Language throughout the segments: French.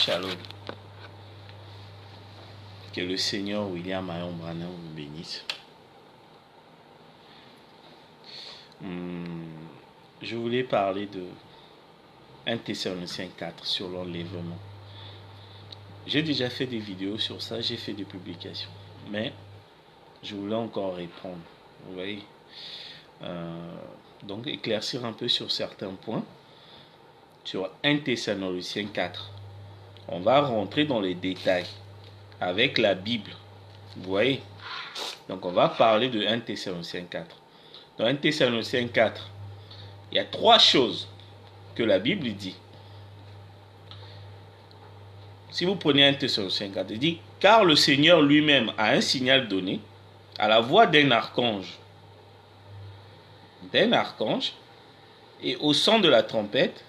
Shalom. Que le Seigneur William Marion Branham vous bénisse. Je voulais parler de 1 Thessaloniciens 4 sur l'enlèvement. J'ai déjà fait des vidéos sur ça, j'ai fait des publications. Mais je voulais encore répondre. Vous voyez, donc éclaircir un peu sur certains points. Sur 1 Thessaloniciens 4. On va rentrer dans les détails avec la Bible. Vous voyez? Donc on va parler de 1 Thessaloniciens 4. Dans 1 Thessaloniciens 4, il y a 3 choses que la Bible dit. Si vous prenez 1 Thessaloniciens 4, il dit: car le Seigneur lui-même a un signal donné à la voix d'un archange. Et au son de la trompette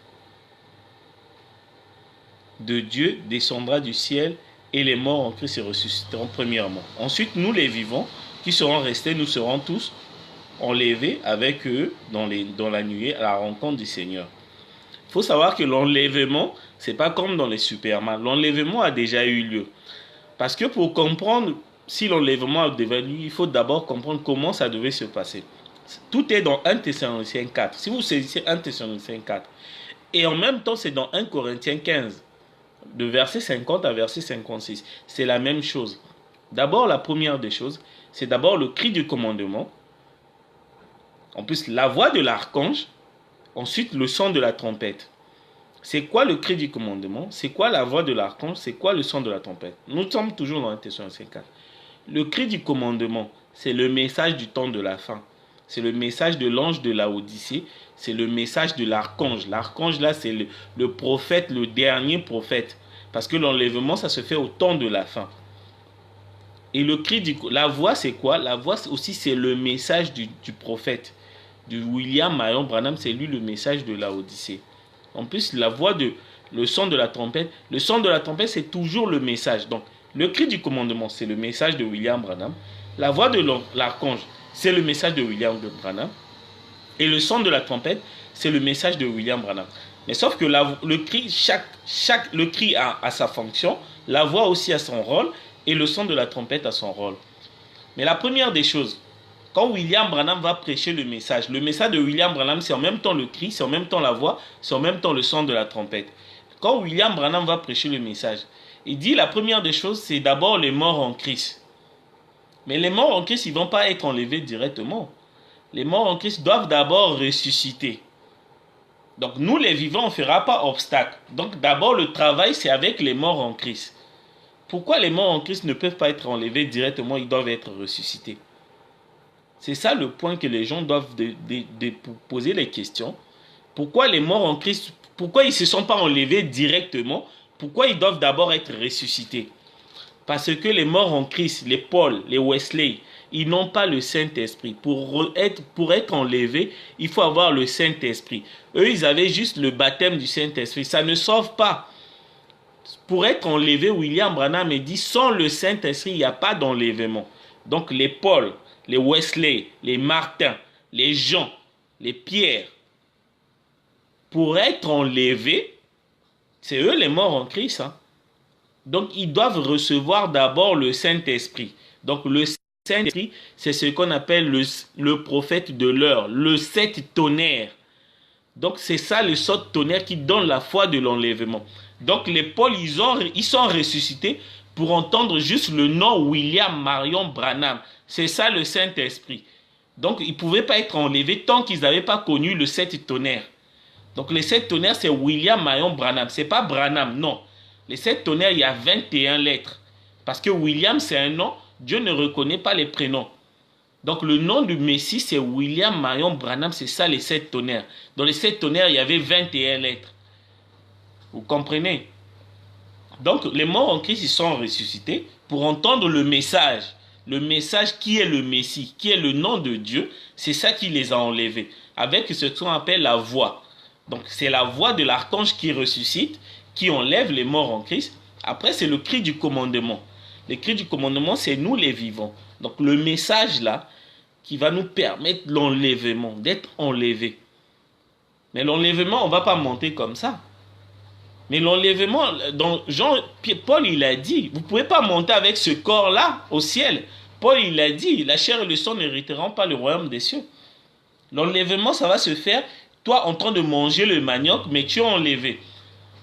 de Dieu descendra du ciel, et les morts en Christ se ressusciteront premièrement. Ensuite, nous les vivants qui serons restés, nous serons tous enlevés avec eux dans la nuée à la rencontre du Seigneur. Il faut savoir que l'enlèvement, c'est pas comme dans les Superman. L'enlèvement a déjà eu lieu. Parce que pour comprendre si l'enlèvement a déjà eu lieu, il faut d'abord comprendre comment ça devait se passer. Tout est dans 1 Thessaloniciens 4. Si vous saisissez 1 Thessaloniciens 4, et en même temps c'est dans 1 Corinthiens 15, de verset 50 à verset 56, c'est la même chose. D'abord, la première des choses, c'est d'abord le cri du commandement. En plus, la voix de l'archange. Ensuite, le son de la trompette. C'est quoi le cri du commandement? C'est quoi la voix de l'archange? C'est quoi le son de la trompette? Nous sommes toujours dans 1 Thessaloniciens 4. Le cri du commandement, c'est le message du temps de la fin. C'est le message de l'ange de Laodicée. C'est le message de l'archange. L'archange, là, c'est le prophète, le dernier prophète. Parce que l'enlèvement, ça se fait au temps de la fin. Et le cri la voix, c'est quoi? La voix aussi, c'est le message du prophète. Du William Marion Branham, c'est lui le message de Laodicée. En plus, la voix le son de la trompette. Le son de la trompette, c'est toujours le message. Donc, le cri du commandement, c'est le message de William Branham. La voix de l'archange, c'est le message de William Branham. Et le son de la trompette, c'est le message de William Branham. Mais sauf que le cri a sa fonction, la voix aussi a son rôle, et le son de la trompette a son rôle. Mais la première des choses, quand William Branham va prêcher le message de William Branham, c'est en même temps le cri, c'est en même temps la voix, c'est en même temps le son de la trompette. Quand William Branham va prêcher le message, il dit la première des choses, c'est d'abord les morts en Christ. Mais les morts en Christ, ils ne vont pas être enlevés directement. Les morts en Christ doivent d'abord ressusciter. Donc nous les vivants, on ne fera pas obstacle. Donc d'abord le travail, c'est avec les morts en Christ. Pourquoi les morts en Christ ne peuvent pas être enlevés directement, ils doivent être ressuscités? C'est ça le point que les gens doivent poser les questions. Pourquoi les morts en Christ, pourquoi ils ne se sont pas enlevés directement? Pourquoi ils doivent d'abord être ressuscités? Parce que les morts en Christ, les Paul, les Wesley, ils n'ont pas le Saint-Esprit. Pour être enlevés, il faut avoir le Saint-Esprit. Eux, ils avaient juste le baptême du Saint-Esprit. Ça ne sauve pas. Pour être enlevé, William Branham dit, sans le Saint-Esprit, il n'y a pas d'enlèvement. Donc les Paul, les Wesley, les Martin, les Jean, les Pierre, pour être enlevés, c'est eux les morts en Christ. Donc ils doivent recevoir d'abord le Saint-Esprit. Donc le Saint-Esprit, c'est ce qu'on appelle le prophète de l'heure, le 7 tonnerres. Donc c'est ça le 7 tonnerres qui donne la foi de l'enlèvement. Donc les Paul, ils sont ressuscités pour entendre juste le nom William Marion Branham. C'est ça le Saint-Esprit. Donc ils ne pouvaient pas être enlevés tant qu'ils n'avaient pas connu le 7 tonnerres. Donc les 7 tonnerres, c'est William Marion Branham. Ce n'est pas Branham, non. Les 7 tonnerres, il y a 21 lettres. Parce que William, c'est un nom. Dieu ne reconnaît pas les prénoms. Donc le nom du Messie, c'est William Marion Branham. C'est ça les 7 tonnerres. Dans les 7 tonnerres, il y avait 21 lettres. Vous comprenez? Donc les morts en Christ, ils sont ressuscités pour entendre le message. Le message qui est le Messie, qui est le nom de Dieu. C'est ça qui les a enlevés. Avec ce qu'on appelle la voix. Donc c'est la voix de l'archange qui ressuscite, qui enlève les morts en Christ. Après, c'est le cri du commandement. Le cri du commandement, c'est nous les vivants. Donc le message là, qui va nous permettre l'enlèvement, d'être enlevés. Mais l'enlèvement, on ne va pas monter comme ça. Mais l'enlèvement, dans Paul, il a dit, vous ne pouvez pas monter avec ce corps-là au ciel. Paul, il a dit, la chair et le sang n'hériteront pas le royaume des cieux. L'enlèvement, ça va se faire, toi en train de manger le manioc, mais tu es enlevé.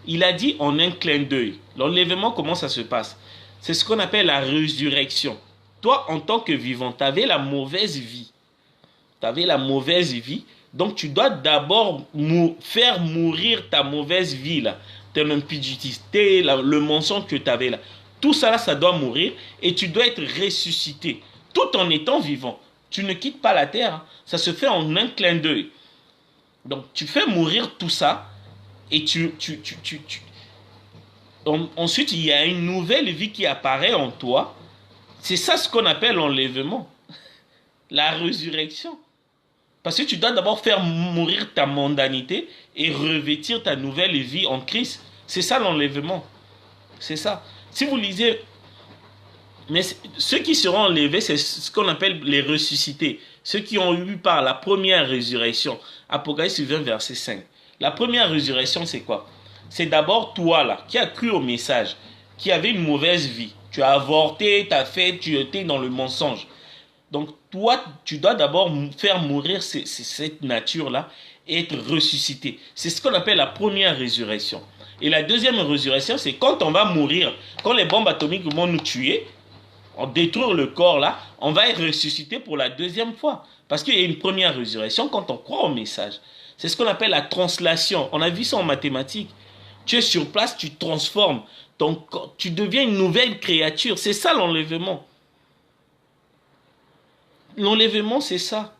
Il a dit en un clin d'œil. L'enlèvement, comment ça se passe? C'est ce qu'on appelle la résurrection. Toi, en tant que vivant, tu avais la mauvaise vie. Tu avais la mauvaise vie. Donc, tu dois d'abord faire mourir ta mauvaise vie, là. Ton impudicité, le mensonge que tu avais là. Tout ça, là, ça doit mourir. Et tu dois être ressuscité. Tout en étant vivant. Tu ne quittes pas la terre. Hein. Ça se fait en un clin d'œil. Donc, tu fais mourir tout ça. Et ensuite, il y a une nouvelle vie qui apparaît en toi. C'est ça ce qu'on appelle l'enlèvement. La résurrection. Parce que tu dois d'abord faire mourir ta mondanité et revêtir ta nouvelle vie en Christ. C'est ça l'enlèvement. C'est ça. Si vous lisez, mais ceux qui seront enlevés, c'est ce qu'on appelle les ressuscités. Ceux qui ont eu par la première résurrection. Apocalypse 20, verset 5. La première résurrection, c'est quoi? C'est d'abord toi là, qui as cru au message, qui avait une mauvaise vie. Tu as avorté, tu étais dans le mensonge. Donc toi, tu dois d'abord faire mourir cette nature-là et être ressuscité. C'est ce qu'on appelle la première résurrection. Et la deuxième résurrection, c'est quand on va mourir, quand les bombes atomiques vont nous tuer, on détruire le corps là, on va être ressuscité pour la deuxième fois. Parce qu'il y a une première résurrection quand on croit au message. C'est ce qu'on appelle la translation. On a vu ça en mathématiques. Tu es sur place, tu transformes. Tu deviens une nouvelle créature. C'est ça l'enlèvement. L'enlèvement, c'est ça.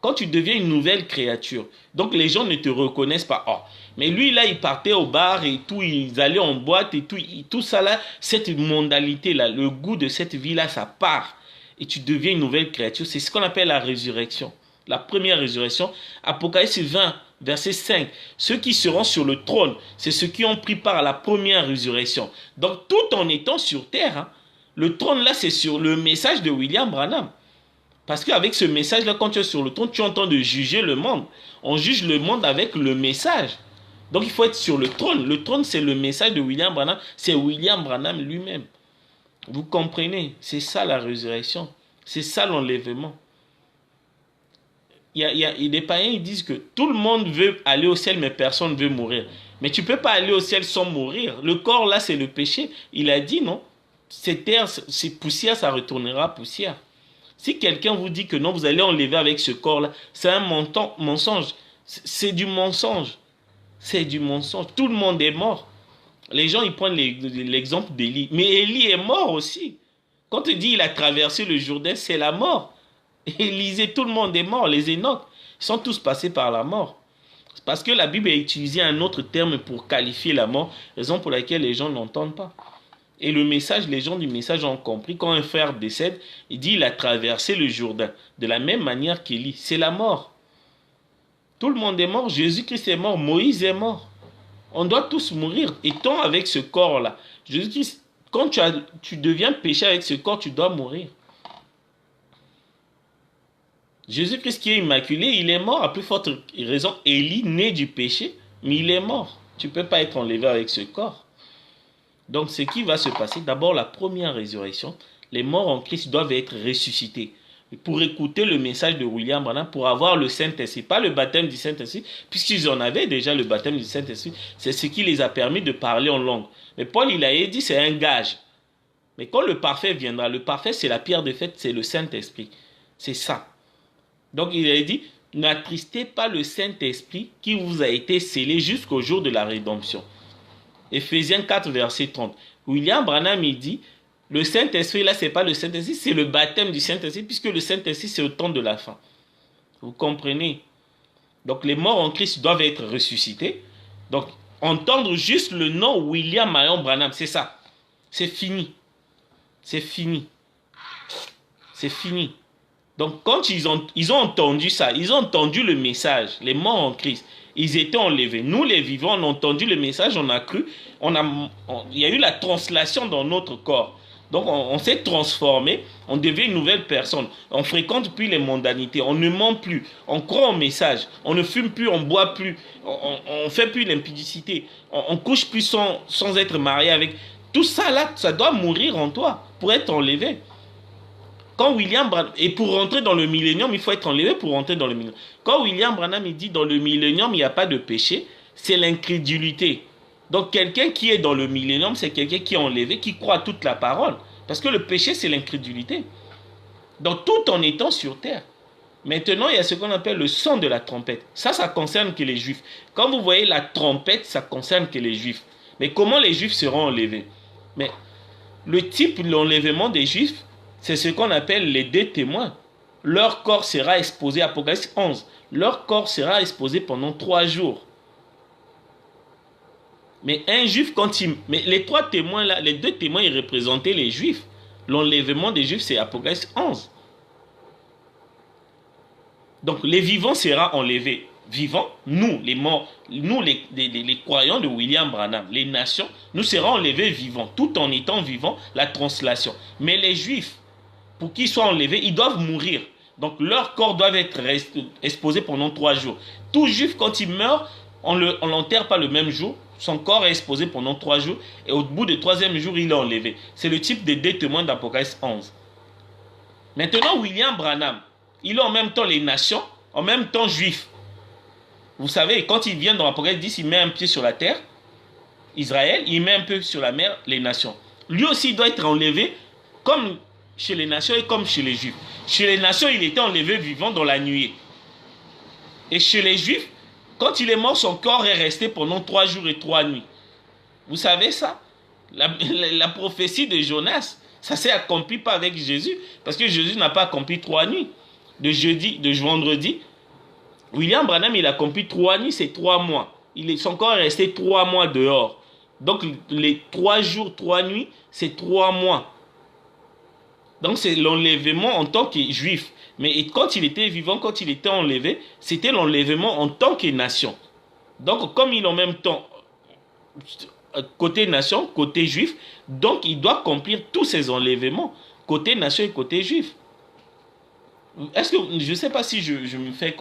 Quand tu deviens une nouvelle créature. Donc les gens ne te reconnaissent pas. Oh, mais lui là, il partait au bar et tout, ils allaient en boîte et tout ça là, cette mondalité là, le goût de cette vie là, ça part. Et tu deviens une nouvelle créature. C'est ce qu'on appelle la résurrection. La première résurrection, Apocalypse 20, verset 5. Ceux qui seront sur le trône, c'est ceux qui ont pris part à la première résurrection. Donc tout en étant sur terre, hein, le trône là, c'est sur le message de William Branham. Parce qu'avec ce message-là, quand tu es sur le trône, tu es en train de juger le monde. On juge le monde avec le message. Donc il faut être sur le trône. Le trône, c'est le message de William Branham. C'est William Branham lui-même. Vous comprenez? C'est ça la résurrection. C'est ça l'enlèvement. Il y a des païens, ils disent que tout le monde veut aller au ciel, mais personne ne veut mourir. Mais tu ne peux pas aller au ciel sans mourir. Le corps, là, c'est le péché. Il a dit, non? C'est terre, c'est poussière, ça retournera poussière. Si quelqu'un vous dit que non, vous allez enlever avec ce corps-là, c'est un mensonge. C'est du mensonge. C'est du mensonge. Tout le monde est mort. Les gens, ils prennent l'exemple d'Élie. Mais Élie est mort aussi. Quand on dit qu'il a traversé le Jourdain, c'est la mort. Élisée, tout le monde est mort. Les Enoch, ils sont tous passés par la mort. Parce que la Bible a utilisé un autre terme pour qualifier la mort, raison pour laquelle les gens n'entendent pas. Et le message, les gens du message ont compris, quand un frère décède, il dit il a traversé le Jourdain. De la même manière qu'Élie, c'est la mort. Tout le monde est mort, Jésus-Christ est mort, Moïse est mort. On doit tous mourir. Et tant avec ce corps-là, Jésus-Christ, quand tu deviens péché avec ce corps, tu dois mourir. Jésus-Christ qui est immaculé, il est mort à plus forte raison. Élie, né du péché, mais il est mort. Tu ne peux pas être enlevé avec ce corps. Donc, ce qui va se passer, d'abord la première résurrection, les morts en Christ doivent être ressuscités. Pour écouter le message de William Branham, pour avoir le Saint-Esprit, pas le baptême du Saint-Esprit, puisqu'ils en avaient déjà le baptême du Saint-Esprit, c'est ce qui les a permis de parler en langue. Mais Paul, il a dit, c'est un gage. Mais quand le parfait viendra, le parfait, c'est la pierre de fête, c'est le Saint-Esprit. C'est ça. Donc, il a dit, n'attristez pas le Saint-Esprit qui vous a été scellé jusqu'au jour de la rédemption. Éphésiens 4, verset 30. William Branham, il dit, le Saint-Esprit, là, ce n'est pas le Saint-Esprit, c'est le baptême du Saint-Esprit, puisque le Saint-Esprit, c'est au temps de la fin. Vous comprenez? Donc, les morts en Christ doivent être ressuscités. Donc, entendre juste le nom William Marion Branham, c'est ça. C'est fini. C'est fini. C'est fini. Donc, quand ils ont entendu ça, ils ont entendu le message, les morts en Christ, ils étaient enlevés. Nous, les vivants, on a entendu le message, on a cru, il y a eu la translation dans notre corps. Donc on s'est transformé, on devient une nouvelle personne. On fréquente plus les mondanités, on ne ment plus, on croit au message, on ne fume plus, on boit plus, on fait plus l'impudicité, on couche plus sans être marié avec. Tout ça là, ça doit mourir en toi pour être enlevé. Quand William Branham, et pour rentrer dans le millénium, il faut être enlevé pour rentrer dans le millénium. Quand William Branham il dit dans le millénium il n'y a pas de péché, c'est l'incrédulité. Donc quelqu'un qui est dans le millénium, c'est quelqu'un qui est enlevé, qui croit toute la parole. Parce que le péché, c'est l'incrédulité. Donc tout en étant sur terre. Maintenant, il y a ce qu'on appelle le son de la trompette. Ça concerne que les juifs. Quand vous voyez la trompette, ça concerne que les juifs. Mais comment les juifs seront enlevés? Mais le type de l'enlèvement des juifs, c'est ce qu'on appelle les deux témoins. Leur corps sera exposé, Apocalypse 11. Leur corps sera exposé pendant 3 jours. Mais un juif, mais les 3 témoins là, les 2 témoins, ils représentaient les juifs. L'enlèvement des juifs, c'est Apocalypse 11. Donc les vivants seront enlevés. Vivants, nous, les morts, nous, les croyants de William Branham, les nations, nous serons enlevés vivants, tout en étant vivants, la translation. Mais les juifs, pour qu'ils soient enlevés, ils doivent mourir. Donc leur corps doit être exposé pendant 3 jours. Tout juif, quand il meurt, on ne l'enterre pas le même jour. Son corps est exposé pendant 3 jours. Et au bout du 3e jour, il est enlevé. C'est le type des 2 témoins d'Apocalypse 11. Maintenant, William Branham, il est en même temps les nations, en même temps juif. Vous savez, quand il vient dans l'Apocalypse 10, il met un pied sur la terre, Israël, il met un peu sur la mer, les nations. Lui aussi, il doit être enlevé comme chez les nations et comme chez les juifs. Chez les nations, il était enlevé vivant dans la nuée. Et chez les juifs, quand il est mort, son corps est resté pendant 3 jours et 3 nuits. Vous savez ça? La prophétie de Jonas, ça s'est accompli pas avec Jésus, parce que Jésus n'a pas accompli 3 nuits. De vendredi, William Branham, il a accompli 3 nuits, c'est 3 mois. Son corps est resté 3 mois dehors. Donc les 3 jours, 3 nuits, c'est 3 mois. Donc c'est l'enlèvement en tant que juif. Mais quand il était vivant, quand il était enlevé, c'était l'enlèvement en tant que nation. Donc comme il est en même temps côté nation, côté juif, donc il doit accomplir tous ces enlèvements, côté nation et côté juif. Est-ce que, je ne sais pas si je me fais...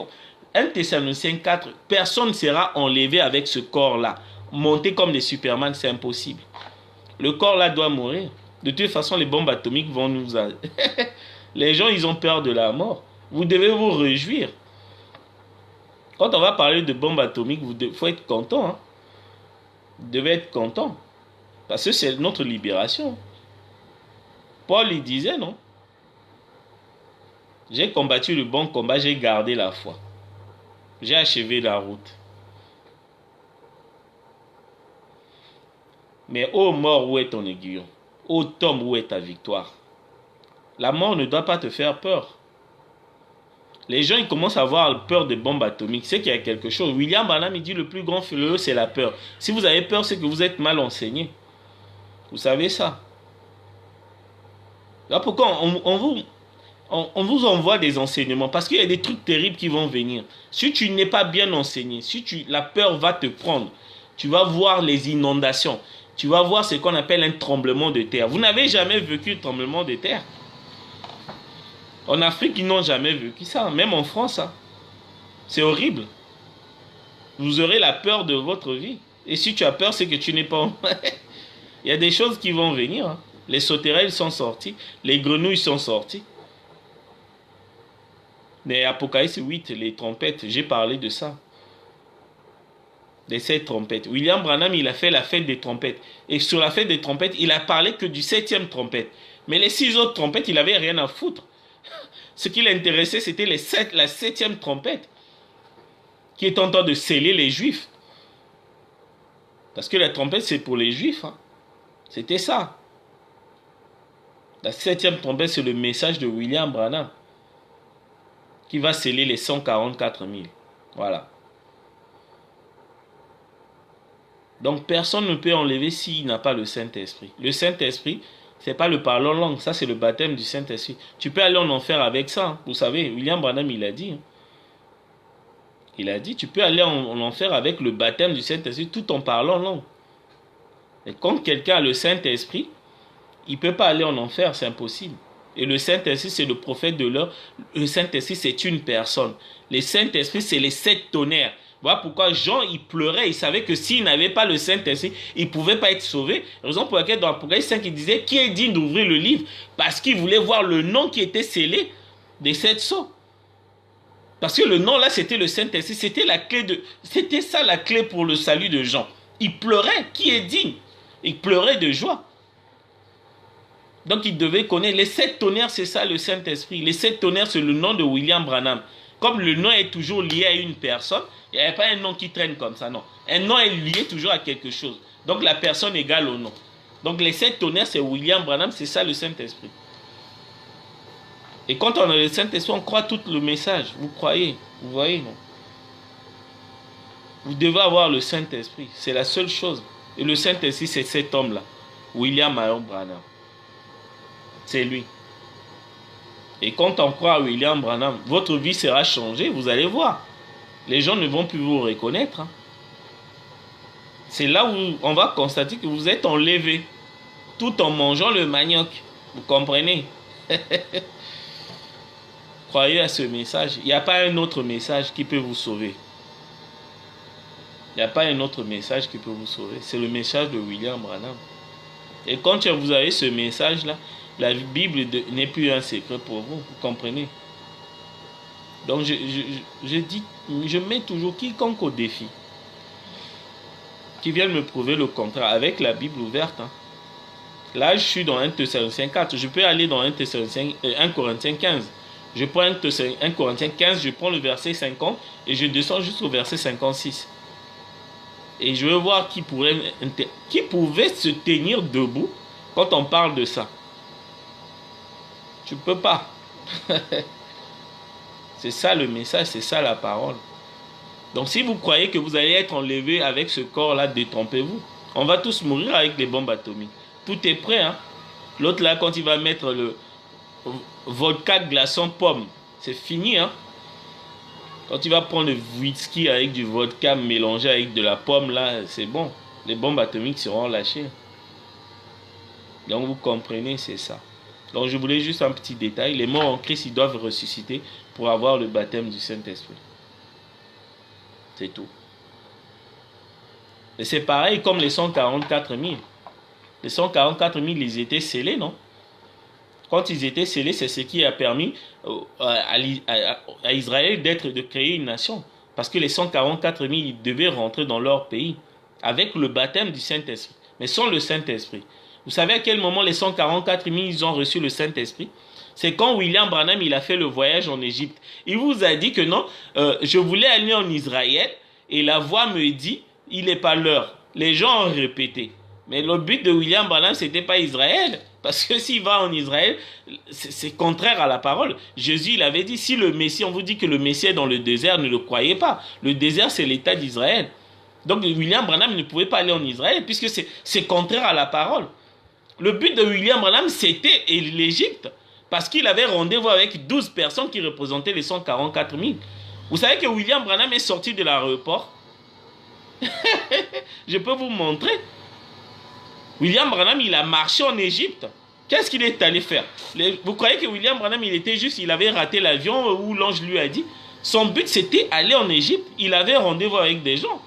1 Thessaloniciens 4, personne ne sera enlevé avec ce corps-là. Monter comme des Superman, c'est impossible. Le corps-là doit mourir. De toute façon, les bombes atomiques vont nous... Les gens, ils ont peur de la mort. Vous devez vous réjouir. Quand on va parler de bombes atomiques, il faut être content. Hein? Vous devez être content. Parce que c'est notre libération. Paul, il disait, non? J'ai combattu le bon combat, j'ai gardé la foi. J'ai achevé la route. Mais ô mort, où est ton aiguillon? Ô tombe, où est ta victoire? La mort ne doit pas te faire peur. Les gens, ils commencent à avoir peur des bombes atomiques. C'est qu'il y a quelque chose. William Branham, il dit le plus grand fléau, c'est la peur. Si vous avez peur, c'est que vous êtes mal enseigné. Vous savez ça? Là, pourquoi on vous envoie des enseignements? Parce qu'il y a des trucs terribles qui vont venir. Si tu n'es pas bien enseigné, la peur va te prendre. Tu vas voir les inondations. Tu vas voir ce qu'on appelle un tremblement de terre. Vous n'avez jamais vécu le tremblement de terre? En Afrique, ils n'ont jamais vécu ça. Même en France, hein. C'est horrible. Vous aurez la peur de votre vie. Et si tu as peur, c'est que tu n'es pas... Il y a des choses qui vont venir. Hein. Les sauterelles sont sorties. Les grenouilles sont sorties. Mais Apocalypse 8, les trompettes, j'ai parlé de ça. Les 7 trompettes. William Branham, il a fait la fête des trompettes. Et sur la fête des trompettes, il a parlé que du 7e trompette. Mais les 6 autres trompettes, il n'avait rien à foutre. Ce qui l'intéressait, c'était la 7e trompette. Qui est en train de sceller les juifs. Parce que la trompette, c'est pour les juifs. Hein. C'était ça. La 7e trompette, c'est le message de William Branham. Qui va sceller les 144 000. Voilà. Donc personne ne peut enlever s'il n'a pas le Saint-Esprit. Le Saint-Esprit, c'est pas le parler en langue, ça c'est le baptême du Saint-Esprit. Tu peux aller en enfer avec ça. Hein. Vous savez, William Branham, il a dit. Hein. Il a dit, tu peux aller en enfer avec le baptême du Saint-Esprit tout en parlant en langue. Et quand quelqu'un a le Saint-Esprit, il ne peut pas aller en enfer, c'est impossible. Et le Saint-Esprit, c'est le prophète de l'heure. Le Saint-Esprit, c'est une personne. Le Saint-Esprit, c'est les 7 tonnerres. Voilà pourquoi Jean, il pleurait. Il savait que s'il n'avait pas le Saint-Esprit, il ne pouvait pas être sauvé. Raison pour laquelle dans l'Apocalypse 5, il disait, qui est digne d'ouvrir le livre? Parce qu'il voulait voir le nom qui était scellé des 7 sceaux. Parce que le nom là, c'était le Saint-Esprit. C'était ça la clé pour le salut de Jean. Il pleurait. Qui est digne? Il pleurait de joie. Donc il devait connaître. Les 7 tonnerres, c'est ça le Saint-Esprit. Les 7 tonnerres, c'est le nom de William Branham. Comme le nom est toujours lié à une personne, il n'y a pas un nom qui traîne comme ça, non. Un nom est lié toujours à quelque chose. Donc la personne égale au nom. Donc les 7 tonnerres, c'est William Branham, c'est ça le Saint-Esprit. Et quand on a le Saint-Esprit, on croit tout le message. Vous croyez? Vous voyez, non? Vous devez avoir le Saint-Esprit. C'est la seule chose. Et le Saint-Esprit, c'est cet homme-là. William Marion Branham. C'est lui. Et quand on croit à William Branham, votre vie sera changée, vous allez voir. Les gens ne vont plus vous reconnaître. C'est là où on va constater que vous êtes enlevé, tout en mangeant le manioc. Vous comprenez? Croyez à ce message. Il n'y a pas un autre message qui peut vous sauver. Il n'y a pas un autre message qui peut vous sauver. C'est le message de William Branham. Et quand vous avez ce message-là, la Bible n'est plus un secret pour vous. Vous comprenez? Donc je mets toujours quiconque au défi, qui vienne me prouver le contraire, avec la Bible ouverte. Là, je suis dans 1 Thessaloniciens 4. Je peux aller dans 1 Corinthiens 15. Je prends 1 Corinthiens 15, je prends le verset 50 et je descends jusqu'au verset 56. Et je veux voir qui pouvait se tenir debout quand on parle de ça. Tu ne peux pas. C'est ça le message, c'est ça la parole. Donc si vous croyez que vous allez être enlevé avec ce corps-là, détrompez-vous. On va tous mourir avec les bombes atomiques. Tout est prêt. L'autre là, quand il va mettre le vodka glaçon pomme, c'est fini. Quand il va prendre le whisky avec du vodka mélangé avec de la pomme, là, c'est bon. Les bombes atomiques seront lâchées. Donc vous comprenez, c'est ça. Donc je voulais juste un petit détail. Les morts en Christ, ils doivent ressusciter pour avoir le baptême du Saint-Esprit. C'est tout. Et c'est pareil comme les 144 000. Les 144 000, ils étaient scellés, non? Quand ils étaient scellés, c'est ce qui a permis à Israël de créer une nation. Parce que les 144 000, ils devaient rentrer dans leur pays avec le baptême du Saint-Esprit. Mais sans le Saint-Esprit. Vous savez à quel moment les 144 000, ils ont reçu le Saint-Esprit? C'est quand William Branham, il a fait le voyage en Égypte. Il vous a dit que non, je voulais aller en Israël et la voix me dit, il n'est pas l'heure. Les gens ont répété. Mais le but de William Branham, ce n'était pas Israël. Parce que s'il va en Israël, c'est contraire à la parole. Jésus, il avait dit, si le Messie, on vous dit que le Messie est dans le désert, ne le croyez pas. Le désert, c'est l'État d'Israël. Donc William Branham ne pouvait pas aller en Israël, puisque c'est contraire à la parole. Le but de William Branham, c'était l'Égypte. Parce qu'il avait rendez-vous avec 12 personnes qui représentaient les 144 000. Vous savez que William Branham est sorti de l'aéroport. Je peux vous montrer. William Branham, il a marché en Égypte. Qu'est-ce qu'il est allé faire? Vous croyez que William Branham, il avait raté l'avion où l'ange lui a dit? Son but, c'était aller en Égypte. Il avait rendez-vous avec des gens.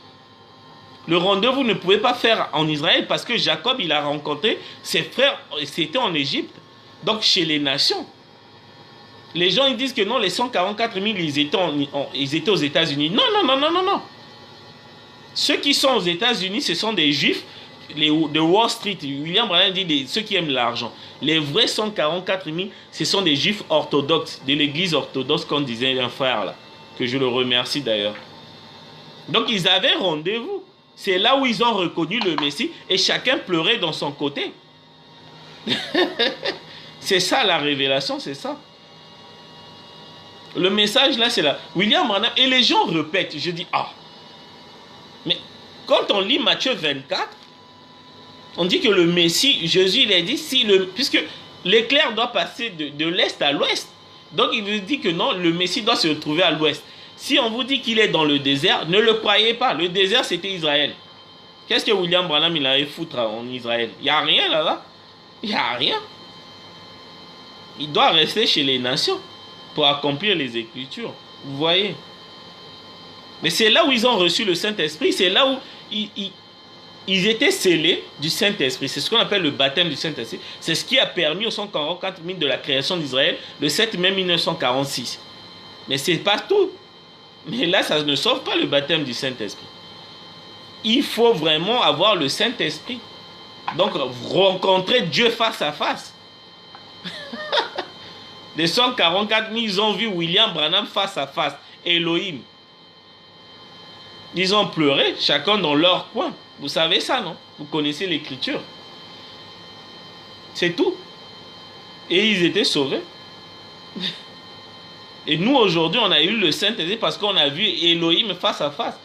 Le rendez-vous ne pouvait pas faire en Israël parce que Jacob, il a rencontré ses frères, c'était en Égypte. Donc, chez les nations. Les gens, ils disent que non, les 144 000, ils étaient aux États-Unis. Non, non, non, non, non, non. Ceux qui sont aux États-Unis, ce sont des Juifs de Wall Street. William Branham dit ceux qui aiment l'argent. Les vrais 144 000, ce sont des Juifs orthodoxes, de l'église orthodoxe, comme disait un frère là, que je le remercie d'ailleurs. Donc, ils avaient rendez-vous. C'est là où ils ont reconnu le Messie et chacun pleurait dans son côté. C'est ça la révélation, c'est ça. Le message là, c'est là. William Branham, et les gens répètent. Je dis, mais quand on lit Matthieu 24, on dit que le Messie, Jésus, il a dit, puisque l'éclair doit passer de l'est à l'ouest. Donc il vous dit que non, le Messie doit se trouver à l'ouest. Si on vous dit qu'il est dans le désert, ne le croyez pas. Le désert, c'était Israël. Qu'est-ce que William Branham il allait foutre en Israël? Il n'y a rien là-bas. Il n'y a rien. Il doit rester chez les nations pour accomplir les Écritures. Vous voyez? Mais c'est là où ils ont reçu le Saint-Esprit. C'est là où ils étaient scellés du Saint-Esprit. C'est ce qu'on appelle le baptême du Saint-Esprit. C'est ce qui a permis aux 144 000 de la création d'Israël le 7 mai 1946. Mais c'est pas tout. Mais là, ça ne sauve pas le baptême du Saint-Esprit. Il faut vraiment avoir le Saint-Esprit. Donc, rencontrer Dieu face à face. Les 144 000, ils ont vu William Branham face à face. Elohim. Ils ont pleuré, chacun dans leur coin. Vous savez ça, non? Vous connaissez l'Écriture. C'est tout. Et ils étaient sauvés. Et nous, aujourd'hui, on a eu le Saint-Esprit parce qu'on a vu Elohim face à face.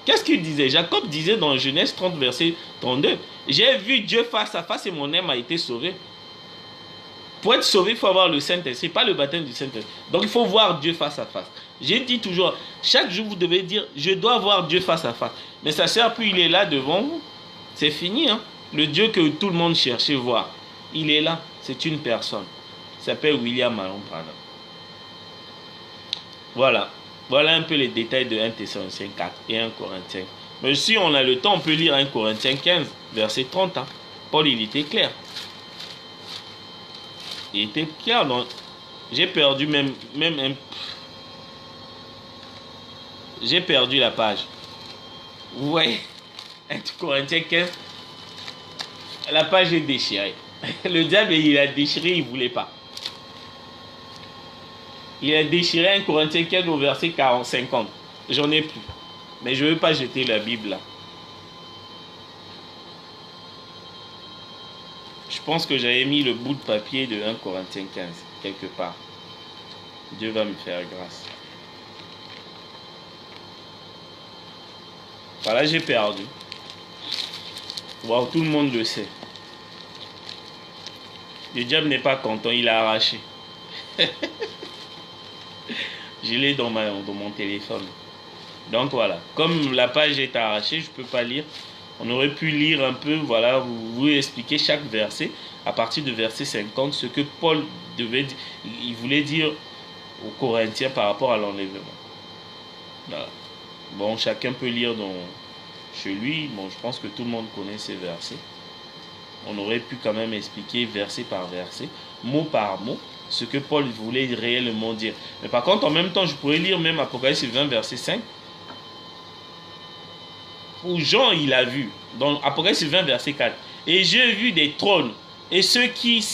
Qu'est-ce qu'il disait? Jacob disait dans Genèse 30, verset 32, « J'ai vu Dieu face à face et mon âme a été sauvée. » Pour être sauvé, il faut avoir le Saint-Esprit, pas le baptême du Saint-Esprit. Donc, il faut voir Dieu face à face. J'ai dit toujours, chaque jour, vous devez dire, je dois voir Dieu face à face. Mais ça sert plus, il est là devant vous. C'est fini, hein. Le Dieu que tout le monde cherchait voir, il est là. C'est une personne. Il s'appelle William Marion Branham. Voilà. Voilà un peu les détails de 1 Thessaloniciens 4 et 1 Corinthiens. Mais si on a le temps, on peut lire 1 Corinthiens 15, verset 30. Hein. Paul, il était clair. Il était clair. J'ai perdu j'ai perdu la page. Vous voyez, 1 Corinthiens 15, la page est déchirée. Le diable, il a déchiré, il ne voulait pas. Il a déchiré 1 Corinthiens 15 au verset 50. J'en ai plus. Mais je ne veux pas jeter la Bible là. Je pense que j'avais mis le bout de papier de 1 Corinthiens 15 quelque part. Dieu va me faire grâce. Voilà, j'ai perdu. Wow, tout le monde le sait. Le diable n'est pas content, il a arraché. Je l'ai dans mon téléphone. Donc voilà, comme la page est arrachée, je ne peux pas lire. On aurait pu lire un peu, voilà, vous expliquer chaque verset, à partir de verset 50, ce que Paul il voulait dire aux Corinthiens par rapport à l'enlèvement. Voilà. Bon, chacun peut lire chez lui. Bon, je pense que tout le monde connaît ces versets. On aurait pu quand même expliquer verset par verset, mot par mot, ce que Paul voulait réellement dire. Mais par contre, en même temps, je pourrais lire même Apocalypse 20, verset 5, où Jean, il a vu, dans Apocalypse 20, verset 4, « Et j'ai vu des trônes, et ceux qui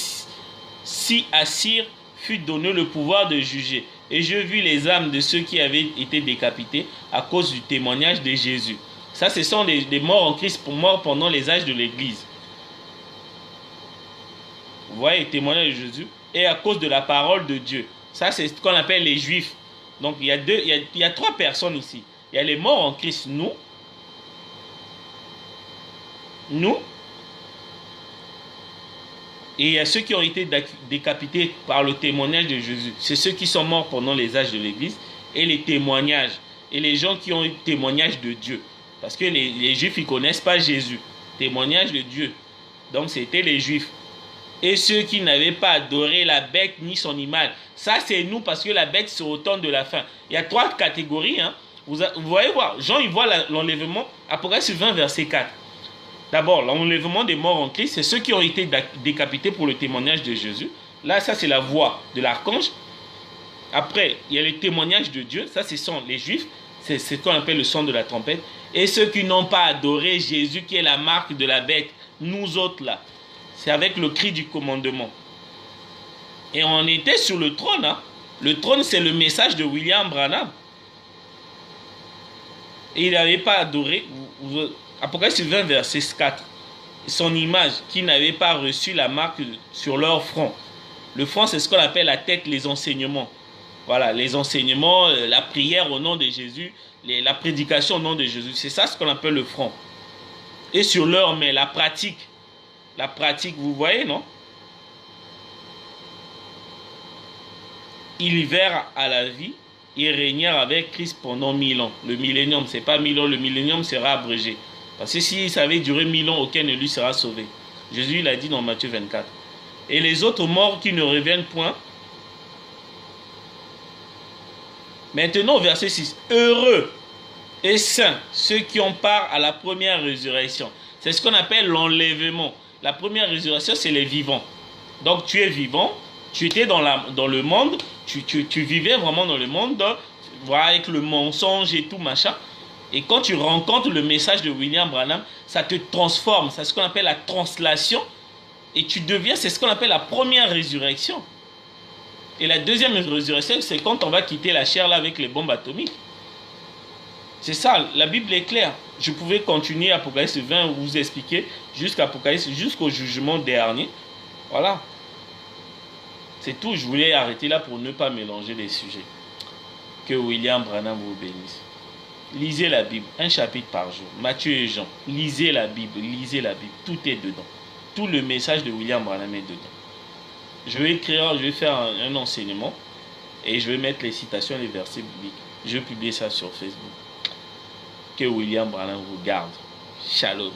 s'y assirent fut donné le pouvoir de juger. Et je vis les âmes de ceux qui avaient été décapités à cause du témoignage de Jésus. » Ça, ce sont des morts en Christ, morts pendant les âges de l'Église. Vous voyez, le témoignage de Jésus. Et à cause de la parole de Dieu. Ça, c'est ce qu'on appelle les Juifs. Donc, il y a trois personnes ici. Il y a les morts en Christ, nous. Et il y a ceux qui ont été décapités par le témoignage de Jésus. C'est ceux qui sont morts pendant les âges de l'Église. Et les témoignages. Et les gens qui ont eu témoignage de Dieu. Parce que les Juifs, ils ne connaissent pas Jésus. Témoignage de Dieu. Donc, c'était les Juifs. Et ceux qui n'avaient pas adoré la bête ni son image. Ça, c'est nous, parce que la bête, c'est au temps de la fin. Il y a trois catégories. Hein. Vous voyez voir, Jean, il voit l'enlèvement, Apocalypse 20, verset 4. D'abord, l'enlèvement des morts en Christ, c'est ceux qui ont été décapités pour le témoignage de Jésus. Là, ça, c'est la voix de l'archange. Après, il y a le témoignage de Dieu. Ça, ce sont les Juifs. C'est ce qu'on appelle le son de la trompette. Et ceux qui n'ont pas adoré Jésus, qui est la marque de la bête. Nous autres, là. C'est avec le cri du commandement. Et on était sur le trône. Hein. Le trône, c'est le message de William Branham. Et il n'avait pas adoré. Apocalypse 20, verset 4. Son image, qui n'avait pas reçu la marque sur leur front. Le front, c'est ce qu'on appelle la tête, les enseignements. Voilà, les enseignements, la prière au nom de Jésus, la prédication au nom de Jésus. C'est ça ce qu'on appelle le front. Et sur leur main, la pratique. La pratique, vous voyez, non? Ils vinrent à la vie et régnèrent avec Christ pendant 1000 ans. Le millénium, ce n'est pas 1000 ans, le millénium sera abrégé. Parce que si ça avait duré 1000 ans, aucun de lui sera sauvé. Jésus l'a dit dans Matthieu 24. Et les autres morts qui ne reviennent point. Maintenant, verset 6. Heureux et saints ceux qui ont part à la première résurrection. C'est ce qu'on appelle l'enlèvement. La première résurrection, c'est les vivants. Donc tu es vivant, tu étais dans le monde, tu vivais vraiment dans le monde, voilà, avec le mensonge et tout machin. Et quand tu rencontres le message de William Branham, ça te transforme. C'est ce qu'on appelle la translation. Et tu deviens, c'est ce qu'on appelle la première résurrection. Et la deuxième résurrection, c'est quand on va quitter la chair là avec les bombes atomiques. C'est ça, la Bible est claire. Je pouvais continuer Apocalypse 20, vous expliquer jusqu'au jugement dernier. Voilà. C'est tout, je voulais arrêter là pour ne pas mélanger les sujets. Que William Branham vous bénisse. Lisez la Bible, un chapitre par jour. Matthieu et Jean, lisez la Bible, tout est dedans. Tout le message de William Branham est dedans. Je vais faire un enseignement et je vais mettre les citations et les versets bibliques. Je vais publier ça sur Facebook. Que William Branham vous garde. Shalom.